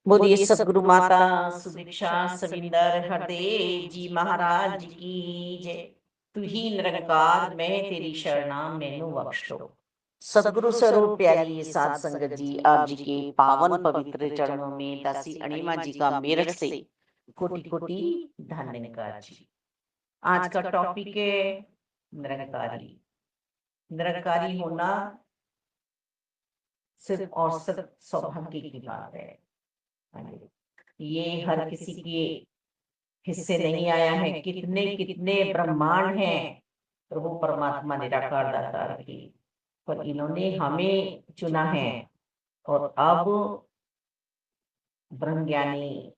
बोलिए सदगुरु माता सुदीक्षा सविंदर हरदेव जी महाराज की जय। तू ही निरंकार मैं तेरी शरणाम मैनू बख्श दो। सदगुरु स्वरूप प्यारी ये साध संगत जी आप जी के पावन पवित्र चरणों में दासी अणिमा जी का मेरठ से कोटि कोटि धन्यवाद जी। आज का टॉपिक है निरंकारी। निरंकारी होना सिर्फ और सिर्फ सौभाग्य की बात है। ये हर किसी के हिस्से नहीं आया है। कितने कितने ब्रह्मांड हैं प्रभु परमात्मा निराकार दातार की, पर इन्होंने हमें चुना है। और अब ब्रह्म ज्ञानी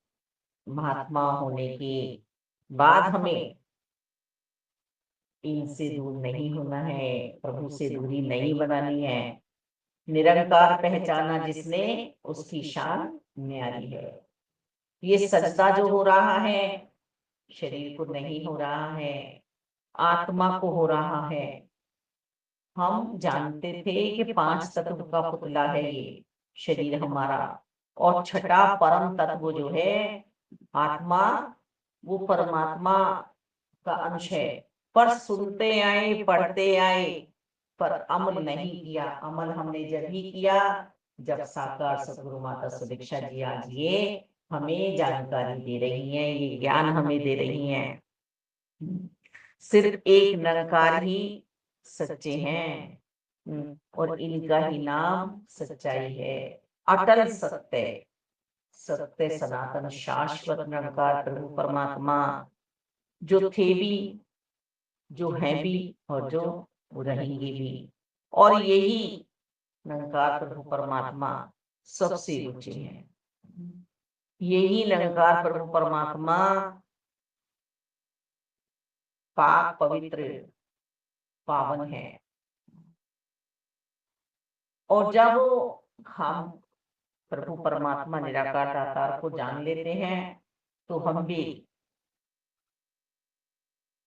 महात्मा होने के बाद हमें इनसे दूर नहीं होना है, प्रभु से दूरी नहीं बनानी है। निरंकार पहचाना जिसने उसकी शान न्यारी है। ये सजदा जो हो रहा है शरीर को नहीं हो रहा है, आत्मा को हो रहा है। हम जानते थे कि पांच तत्व का पुतला है ये शरीर हमारा, और छठा परम तत्व जो है आत्मा, वो परमात्मा का अंश है। पर सुनते आए पढ़ते आए, पर अमल नहीं किया। अमल हमने जब ही किया जब साकार सदगुरु माता सुदीक्षा जी आज ये हमें जानकारी दे रही हैं, ये ज्ञान हमें दे रही हैं। सिर्फ एक निरंकार ही सच्चे हैं। और इनका ही नाम सच्चाई है। अटल सत्य, सत्य सनातन शाश्वत निरंकार प्रभु परमात्मा, जो थे भी, जो हैं भी, और जो रहेंगे भी। और यही निरंकार प्रभु परमात्मा सबसे ऊंचे हैं। यही निरंकार प्रभु परमात्मा पाक पवित्र पावन है। और जब हम प्रभु परमात्मा निराकार दातार को जान लेते हैं तो हम भी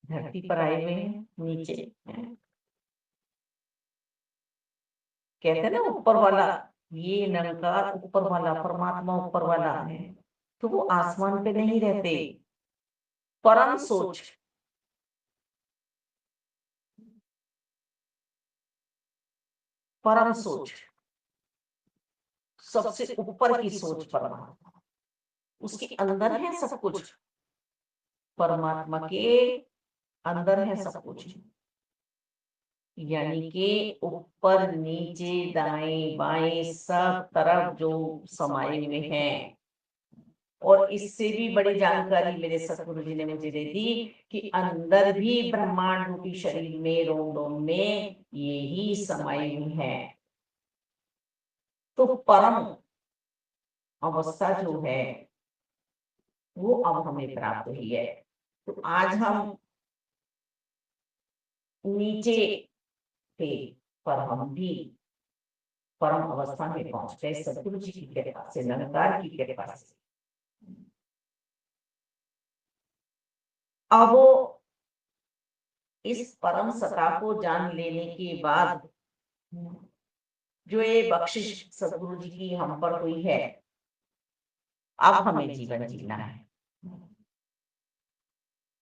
धरती पर आए हुए हैं, नीचे हैं। कहते हैं ना ऊपर वाला, ये निरंकार ऊपर वाला परमात्मा ऊपर वाला है, तो वो आसमान पे नहीं रहते। परम सोच, परम सोच, सबसे ऊपर की सोच परमात्मा, उसके अंदर है सब कुछ। परमात्मा के अंदर है सब कुछ, यानी कि ऊपर नीचे दाएं बाएं सब तरफ जो समाये हुए हैं। और इससे भी बड़ी जानकारी मेरे सतगुरु जी ने मुझे दे दी कि अंदर भी ब्रह्मांड रूपी शरीर में रोम रोम में यही समाये हुए हैं। तो परम अवस्था जो है वो अब हमें प्राप्त हुई है। तो आज हम नीचे थे, पर हम भी परम अवस्था में पहुंच गए सतगुरु जी की कृपा से, निरंकार की कृपा से। अब इस परम सत्ता को जान लेने के बाद जो ये बख्शिश सतगुरु जी की हम पर हुई है, अब हमें जीवन जीना है।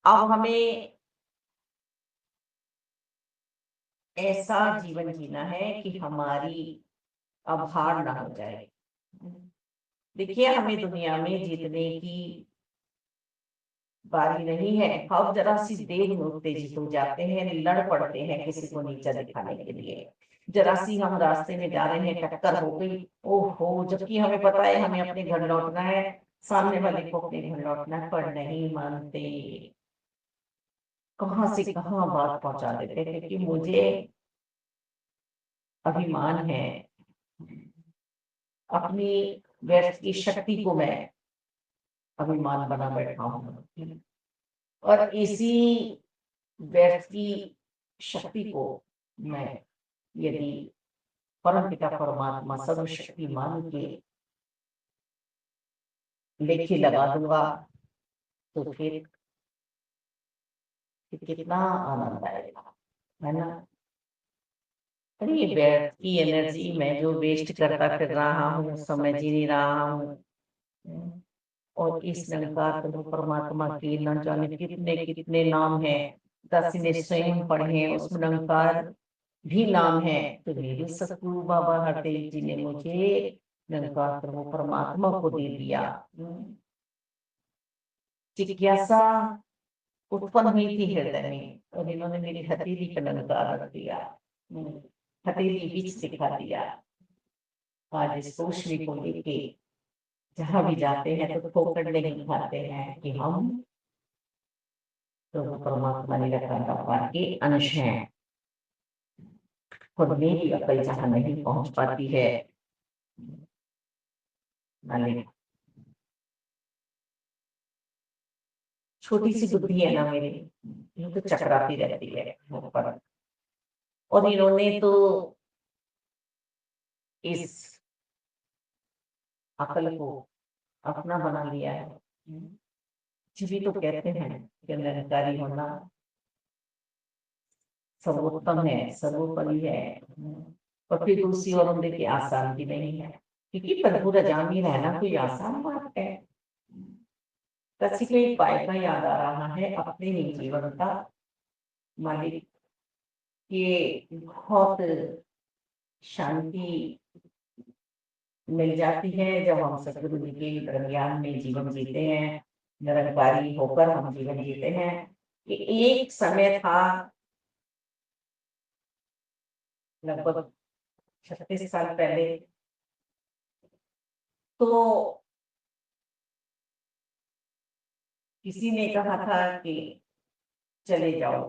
अब हमें ऐसा जीवन जीना है कि हमारी अब हार ना हो जाए। देखिए हमें दुनिया में जीतने की बारी नहीं है। हम जरा सी देर में उत्तेजित हो जाते हैं, लड़ पड़ते हैं किसी को नीचा दिखाने के लिए। जरा सी हम रास्ते में जा रहे हैं, टक्कर हो गई, ओहो, जबकि हमें पता है हमें अपने घर लौटना है, सामने वाले को अपने घर लौटना है, पर नहीं मानते। कहां से कहां बात पहुंचा देते हैं कि मुझे अभिमान है, अपनी व्यर्थ की शक्ति को मैं अभिमान बना बैठा हूं। और इसी व्यर्थ की शक्ति को मैं यदि परमपिता परमात्मा सर्वशक्तिमान के लेखे लगा दूंगा तो फिर कितना आनंद आएगा, है ना। अरे ये व्यर्थ की एनर्जी मैं जो वेस्ट करता फिर रहा हूँ, समझ ही नहीं रहा हूँ। और इस निरंकार प्रभु परमात्मा के न जाने कितने कितने नाम हैं। दासी ने स्वयं पढ़े हैं, उसमें निरंकार भी नाम है। तो मेरे सतगुरु बाबा हरदेव जी ने मुझे निरंकार प्रभु परमात्मा को दे दिया। जिज्ञासा उत्पन्न हुई थी हृदय में और इन्होंने मेरी हथेली पर निरंकार रख दिया, हथेली बीच दिखा दिया। आज इस रोशनी को लेके जहां भी जाते हैं तो ठोकर नहीं खाते हैं कि हम प्रभु परमात्मा निरंकार के अंश हैं। और मेरी अकल जहां नहीं पहुंच पाती है, मालिक छोटी सी बुद्धि है ना मेरी, ये तो चकराती रहती है ऊपर। और इन्होंने तो इस अकल को अपना बना लिया है। जी तो कहते हैं कि निरंकारी होना सर्वोत्तम है, सर्वोपरि है, और फिर दूसरी ओर देखिए आसान भी नहीं है, क्योंकि प्रभु रजा में रहना कोई आसान बात है। कच्ची कई पाए का याद आ रहा है अपने ही जीवन का। मालिक ये बहुत शांति मिल जाती है जब हम सतगुरु जी के दरमियान में जीवन जीते हैं, निरंकारी होकर हम जीवन जीते हैं। कि एक समय था लगभग 36 साल पहले, तो किसी ने कहा था कि चले जाओ,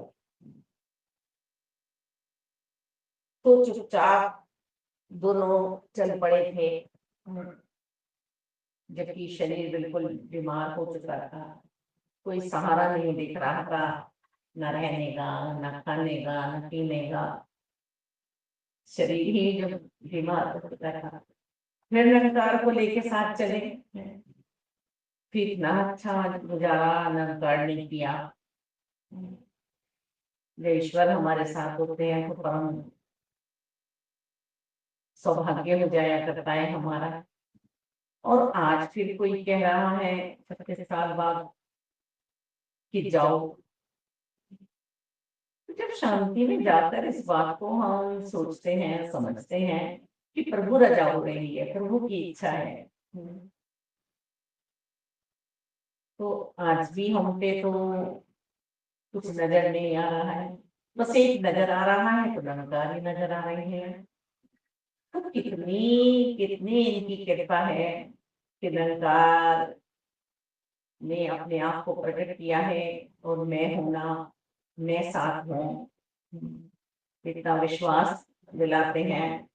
तो चुपचाप दोनों चल पड़े थे, जबकि शरीर बिल्कुल बीमार हो चुका था। कोई सहारा नहीं दिख रहा था, न रहने का, न खाने का, न पीने का। शरीर ही जब बीमार हो चुका था, फिर निरंकार को लेके साथ चले। फिर इतना अच्छा गुजारा निरंकार ने किया। जब ईश्वर हमारे साथ होते हैं तो परम सौभाग्य हो जाया करता है हमारा। और आज फिर कोई कह रहा है 36 साल बाद कि जाओ, तो जब शांति में जाकर इस बात को हम सोचते हैं, समझते हैं कि प्रभु रजा हो रही है, प्रभु की इच्छा है, तो आज भी हम पे तो कुछ नजर नहीं आ रहा है। बस एक नजर आ रहा है तो निरंकार ही नजर आ रही है। तो कितनी कितनी इनकी कृपा है कि निरंकार ने अपने आप को प्रकट किया है और मैं हूं ना, मैं साथ हूँ, इतना विश्वास दिलाते हैं।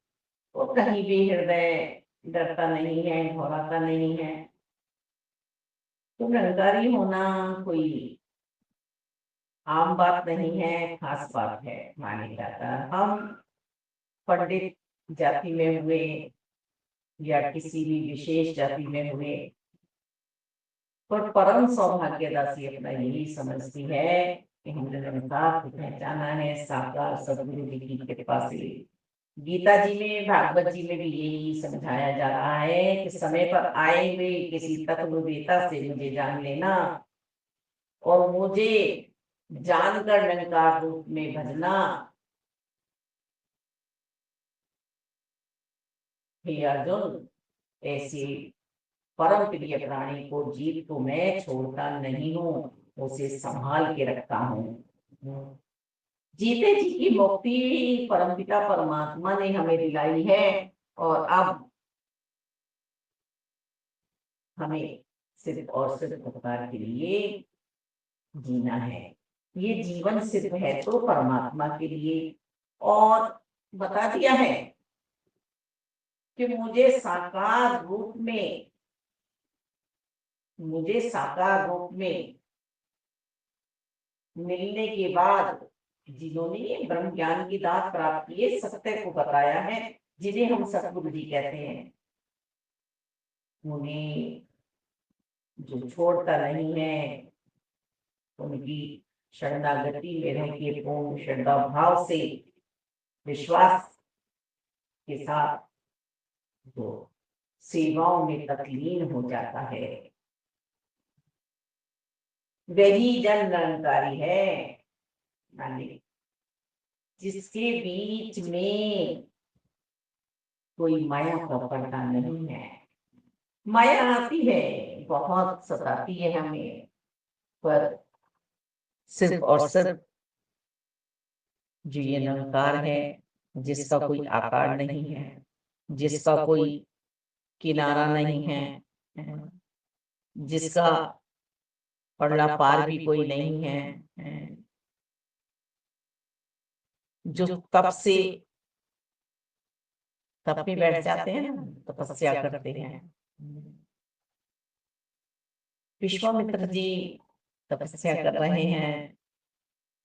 और कहीं भी हृदय डरता नहीं है, घबराता नहीं है। तो निरंकारी होना कोई आम बात नहीं है, खास बात है मानी जाता। हम पंडित जाति में हुए या किसी भी विशेष जाति में हुए, पर परम सौभाग्यदासी अपना यही समझती है कि हमने निरंकार को पहचाना है साकार सदगुरु जी की कृपा से। गीता जी में, भागवत जी में भी यही समझाया जा रहा है कि समय पर आए हुए किसी तत्ववेता से मुझे जान लेना और मुझे जानकर निरंकार रूप में भजना। हे अर्जुन, ऐसे परम प्रिय प्राणी को, जीव को मैं छोड़ता नहीं हूँ, उसे संभाल के रखता हूँ। जीते जी की मुक्ति परमपिता परमात्मा ने हमें दिलाई है और अब हमें सिर्फ और सिर्फ उपकार के लिए जीना है। ये जीवन सिर्फ है तो परमात्मा के लिए। और बता दिया है कि मुझे साकार रूप में मिलने के बाद जिन्होंने ये ब्रह्म ज्ञान की दात प्राप्त की है, सत्य को बताया है, जिन्हें हम सतगुरु जी कहते हैं, उन्हें जो छोड़ता नहीं है, उनकी शरणागति में रह के पूर्ण श्रद्धा भाव से, विश्वास के साथ जो सेवाओं में तल्लीन हो जाता है। वही जन निरंकारी है, मालिक, जिसके बीच में कोई माया का पर्दा नहीं है। माया आती है, बहुत सताती है हमें, पर सिर्फ और सिर्फ जो ये निरंकार है, जिसका कोई आकार नहीं है, जिसका कोई किनारा नहीं है, जिसका पड़ला पार भी कोई नहीं है, जो तप से तप में बैठ जाते हैं ना, तपस्या करते हैं। विश्वामित्र जी तपस्या कर रहे हैं,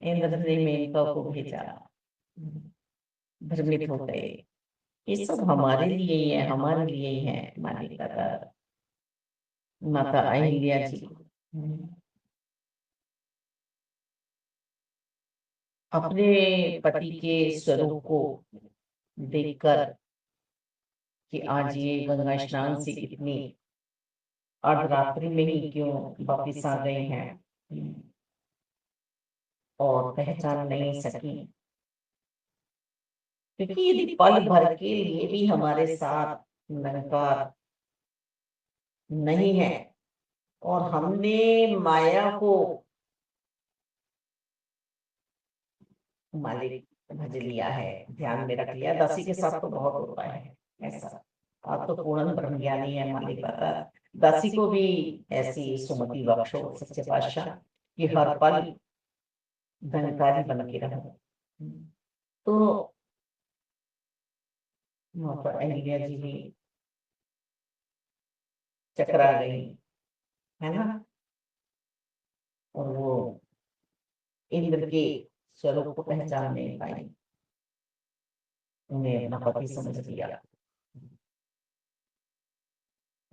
इंद्र ने मेनका को भेजा, भ्रमित हो गए। ये सब हमारे लिए ही है, हमारे लिए ही है, मालिक का माता अहिल्या जी को अपने पति के स्वरूप को देखकर कि आज ये गंगा स्नान से कितनी अर्धरात्रि में ही क्यों वापिस आ गए हैं और पहचान नहीं सकी, क्योंकि यदि पल भर के लिए भी हमारे साथ निरंकार नहीं है और हमने माया को मालिक भज लिया है, ध्यान में रख लिया, दासी के साथ तो बहुत होता है ऐसा। आप तो पूर्ण ब्रह्म ज्ञानी है मालिक, बता दासी को भी ऐसी सुमति बख्शो सच्चे पातशाह कि हर पल धनकारी बन के रहो। तो वहां पर अहिल्या जी भी चकरा गई, है ना, और वो इंद्र के स्वरूप को पहचान नहीं पाई, उन्हें अपना पति समझ लिया।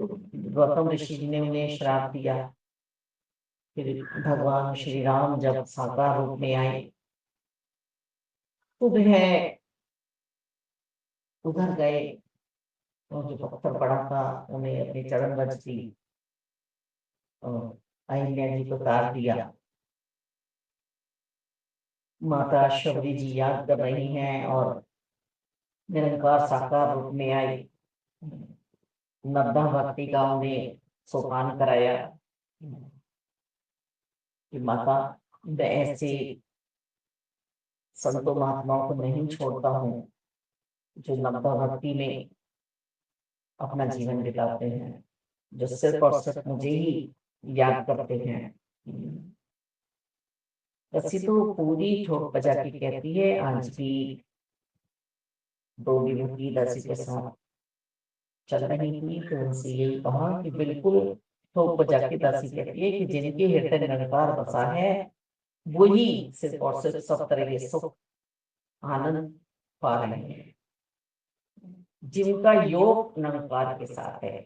तो गौतम ऋषि जी ने उन्हें श्राप दिया। फिर भगवान श्री राम जब साकार रूप में आए तो वह उधर गए और जो पत्थर पड़ा था उन्हें अपने चरण वज दी और अहिल्या जी को तार दिया। माता शबरी जी याद कर रही हैं और निरंकार साकार रूप में आई, नब्दा भक्ति का उन्हें सोपान कराया कि माता मैं ऐसे संतों महात्माओं को नहीं छोड़ता हूँ जो नब्दा भक्ति में अपना जीवन बिताते हैं, जो सिर्फ और सिर्फ मुझे ही याद करते हैं। बस ये तो पूरी ठोक बजा के कहती है, आज भी दो विभूति दासी के साथ चल रही थी तो उनसे यही कहा कि बिल्कुल ठोक बजा के दासी कहती है कि जिनके हृदय निरंकार बसा है वही सिर्फ और सिर्फ सब तरह के सुख आनंद पा रहे हैं, जिनका योग निरंकार के साथ है।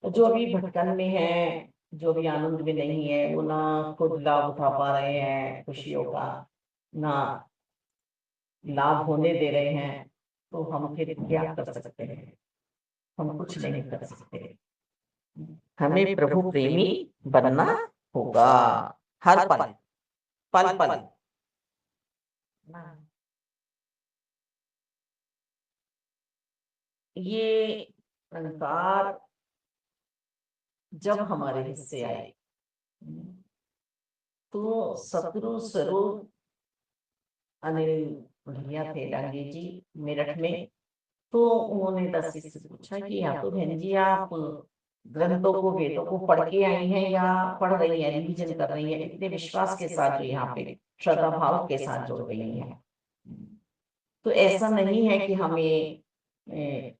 तो जो अभी भटकन में है, जो भी आनंद में नहीं है, वो ना खुद लाभ उठा पा रहे हैं खुशियों का, ना लाभ होने दे रहे हैं, तो हम फिर क्या कर सकते हैं? हम कुछ नहीं कर सकते। हमें प्रभु प्रेमी बनना होगा हर पल पल पल। ये संसार जब हमारे हिस्से आए तो सतगुरु स्वरूप अनिल भैया थे डांगे जी मेरठ में, तो उन्होंने दासी से पूछा कि या तो बहन जी आप ग्रंथों को वेदों को पढ़ के आई हैं या पढ़ रही हैं, रिवीजन कर रही हैं, इतने विश्वास के साथ जो यहाँ पे श्रद्धा भाव के साथ जुड़ गई हैं। तो ऐसा नहीं है कि हमें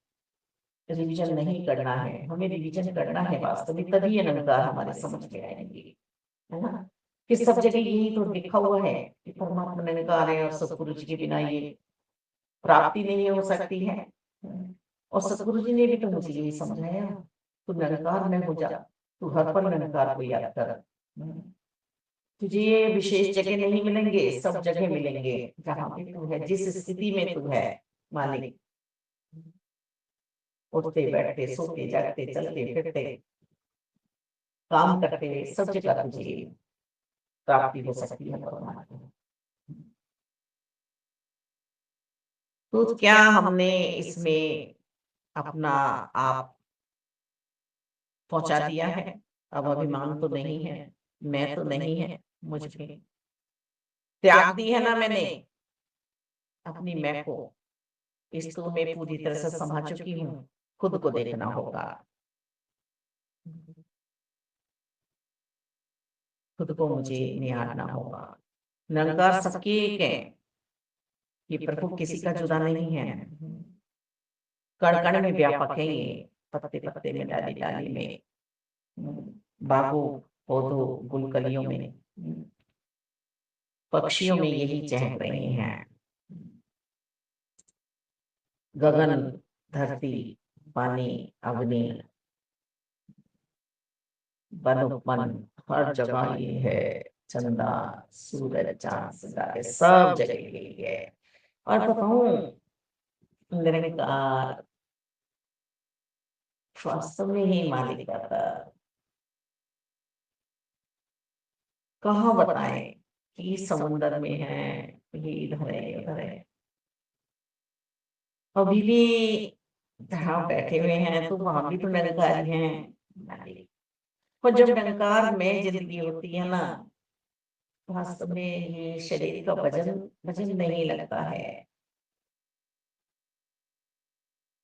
रिवीजन नहीं करना है, हमें रिवीजन करना है वास्तविक, तभी ये निरंकार हमारे समझ में आएंगे, है ना। कि सब जगह यही तो लिखा हुआ है कि परमात्मा निरंकार है और सतगुरु जी के बिना ये प्राप्ति नहीं हो सकती है। और सतगुरु जी ने भी तो मुझे यही समझाया, तू निरंकार में हो जा, तू हर पल निरंकार को याद कर। तुझे ये विशेष जगह नहीं मिलेंगे, सब जगह मिलेंगे जहाँ पे तू है, जिस स्थिति में तू है मालिक। उठते बैठते सोते जागते चलते फिरते काम करते सब जगह तुझे प्राप्ति हो सकती है परमात्मा की। तो क्या हमने इसमें अपना आप पहुंचा दिया है? अब अभिमान तो नहीं है, मैं तो नहीं है मुझ में, त्याग दी है ना मैंने अपनी मैं को, इस तो मैं पूरी तरह से समा चुकी हूँ। खुद को देखना होगा, खुद को मुझे निहारना होगा। निरंकार सबके एक है, ये प्रभु किसी का जुदा नहीं है। कण कण में व्यापक है ये, पत्ते पत्ते में, डाली डाली में, बागों पौधों गुलकलियों में, पक्षियों में यही चहक रहे हैं। गगन, धरती, पानी, अग्नि, वन उपवन, हर जगह ये है। चंदा, सूरज, चांद, सितारे सब जगह यही है। और बताऊं, निरंकार वास्तव में ही मालिक आता। कहाँ बताएं कि समुंदर में है, ये इधर है उधर है, अभी भी जहाँ बैठे हुए हैं तो वहां भी तो निरंकारी हैं मालिक। पर जब निरंकार में जिंदगी होती है ना, वास्तव में ये शरीर का वजन वजन नहीं लगता है,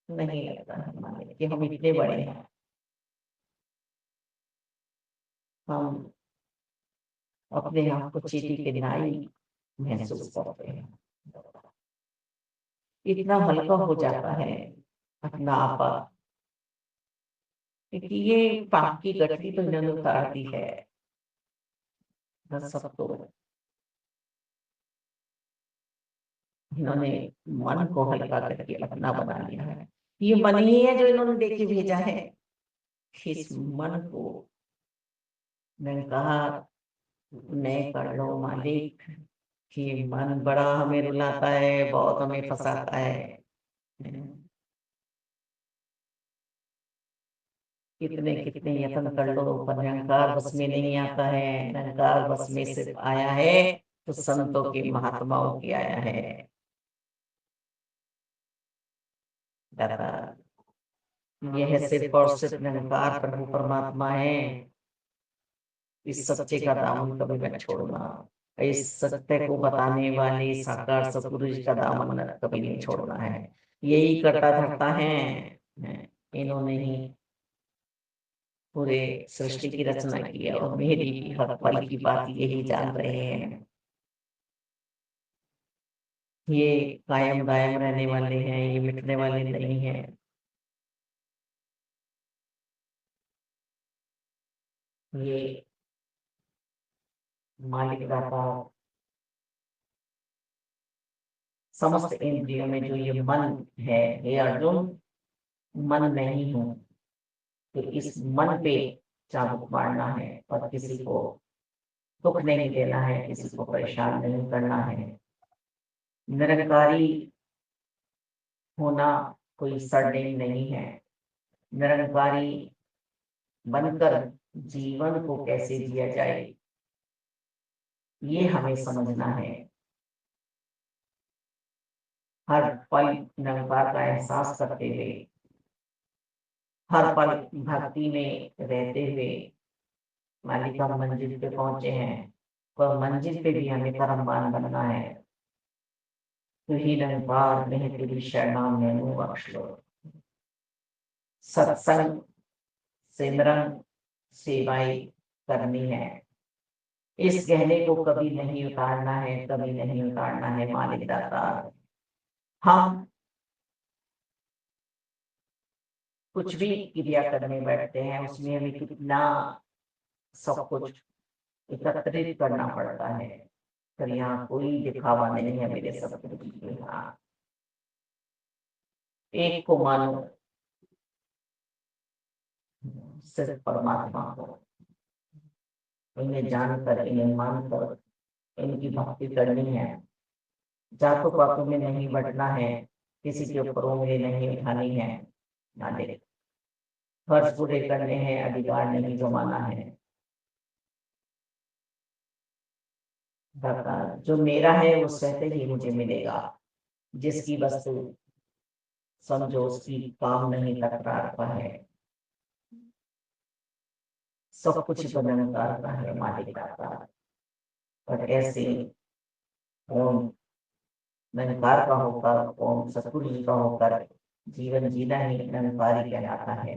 नहीं लगता है मालिक कि हम इतने बड़े हैं। हम अपने आप को चींटी के नाई महसूस करते हैं, इतना हल्का हो जाता है अपना आपा, क्योंकि ये पाप की गठरी तो इन्होंने उतार दी है। बस सब तो इन्होंने मन को हल्का करके अपना बना लिया है। ये मन ही है जो इन्होंने देके भेजा है। इस मन को मैंने कहा, मैं कर लो मालिक, कि मन बड़ा हमें रुलाता है, बहुत हमें फंसाता है। कितने कितने यत्न कर लो पर निरंकार बस में नहीं आता है। निरंकार बस में सिर्फ आया है तो संतों की महात्माओं की आया है। दादा, यह सिर्फ और सिर्फ निरंकार प्रभु परमात्मा है। इस सच्चे का दामन कभी मत छोड़ना, इस सत्य को बताने वाले साकार सतगुरु जी का दामन कभी नहीं छोड़ना है। यही करता धरता है, इन्होंने ही पूरे सृष्टि की रचना की है और मेरी भी हर पल की बात यही जान रहे हैं। ये कायम दायम रहने वाले हैं, ये मिटने वाले नहीं हैं। ये मालिक दाता समस्त इंद्रियों में जो ये मन है, हे अर्जुन, मन नहीं हूं, तो इस मन पे चाबुक मारना है और किसी को दुख नहीं देना है, किसी को परेशान नहीं करना है। निरंकारी होना कोई सरनेम नहीं है। निरंकारी बनकर जीवन को कैसे जिया जाए, ये हमें समझना है। हर पल निरंकार का एहसास करते हुए, हर पल भक्ति में रहते हुए मालिक हम मंजिल पे पहुंचे हैं। पर मंजिल पे भी हमें परमवान बनना है। तू ही निरंकार, मैं तेरी शरणा मैनू बख्श लो। सत्संग, सिमरन, सेवाई करनी है। इस गहने को कभी नहीं उतारना है, कभी नहीं उतारना है मालिक दाता। हम कुछ भी क्रिया करने बैठते हैं उसमें हमें कितना सब कुछ एकत्रित करना पड़ता है। पर यहाँ कोई दिखावा नहीं है मेरे सतगुरु जी के यहाँ। एक को मानो, सिर्फ परमात्मा को, इन्हें जानकर इन्हें मानकर इनकी भक्ति करनी है। जातों पातों में नहीं बढ़ना है, किसी के ऊपर उंगली नहीं उठानी है। मालिक फर्ज पूरे करने हैं, अधिकार नहीं जमाना है। दाता जो मेरा है वो सहते ही मुझे मिलेगा, जिसकी वस्तु समझो उसकी काम नहीं तकरार का है। सब कुछ बदनकार का है मालिक दाता, पर ऐसे ओम निरंकार का होकर, ओम सतगुरु का होकर जीवन जीना ही निरंकारी कहलाता है।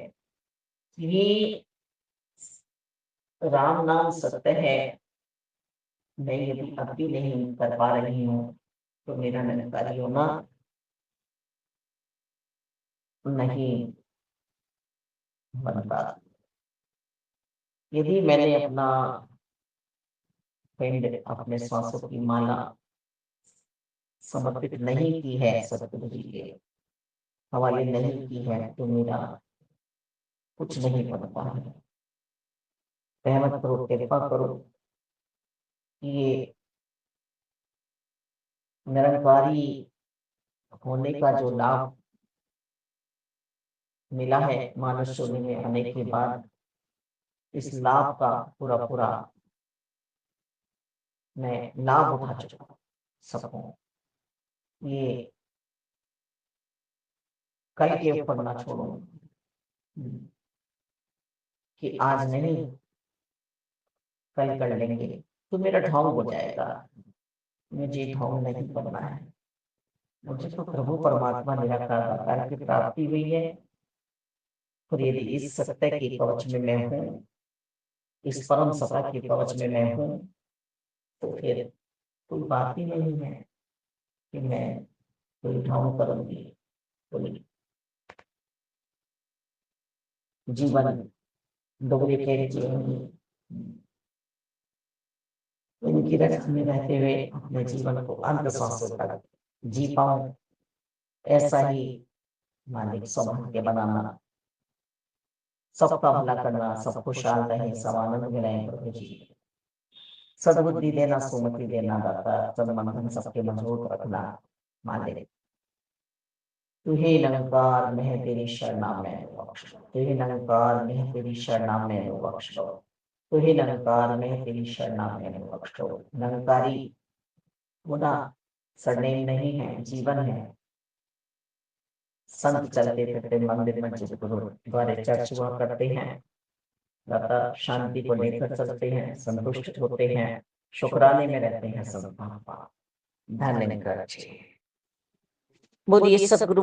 ये राम नाम सत्य है, मैं यदि अब भी नहीं कर पा रही हूँ तो मेरा निरंकारी होना नहीं बनता। यदि मैंने अपना पिंड, अपने श्वासों की माला समर्पित नहीं की है सतगुरु जी के हवाले नहीं की है, तो मेरा कुछ नहीं बनता है। रहमत करो, कृपा करो, ये निरंकारी होने का जो लाभ मिला है मानव योनि में आने के बाद, इस लाभ का पूरा पूरा मैं लाभ उठा चुका सकूं। ये कल के ऊपर ना छोड़ूं कि आज नहीं कल कर लेंगे, तो मेरा ढोंग हो जाएगा। मुझे ढोंग नहीं बनना है। मुझे तो प्रभु परमात्मा निराकार दातार की प्राप्ति हुई है, और यदि इस सत्य के कवच में मैं हूँ, इस परम सत्ता के कवच में मैं हूँ, तो फिर कोई बात ही नहीं है कि मैं कोई ढोंग करूंगी, कोई जीवन डुप्लीकेट जीवन इनकी रक्षा में रहते हुए अपने जीवन को अंत सांसों तक जी पाऊं, ऐसा ही मालिक सौभाग्य बनाना, सबका भला करना, सब खुशहाल रहे, सब आनंद में रहे प्रभु जी। सद्बुद्धि देना, सुमति देना दाता, सद्बंधन सबके मजबूत रखना मालिक। तू ही निरंकार मैं तेरी शरणा में बख्श, तू ही निरंकार मैं तेरी शरणा में बख्श, तू ही निरंकार मैं तेरी शरणा में बख्श। निरंकारी होना सरनेम नहीं है, जीवन है। संत चलते फिरते मंदिर में गुरुद्वारे चर्च हुआ करते हैं, दाता शांति को लेकर चलते हैं, संतुष्ट होते हैं, शुक्राने में रहते हैं सब। धन्य बोलिए सतगुरु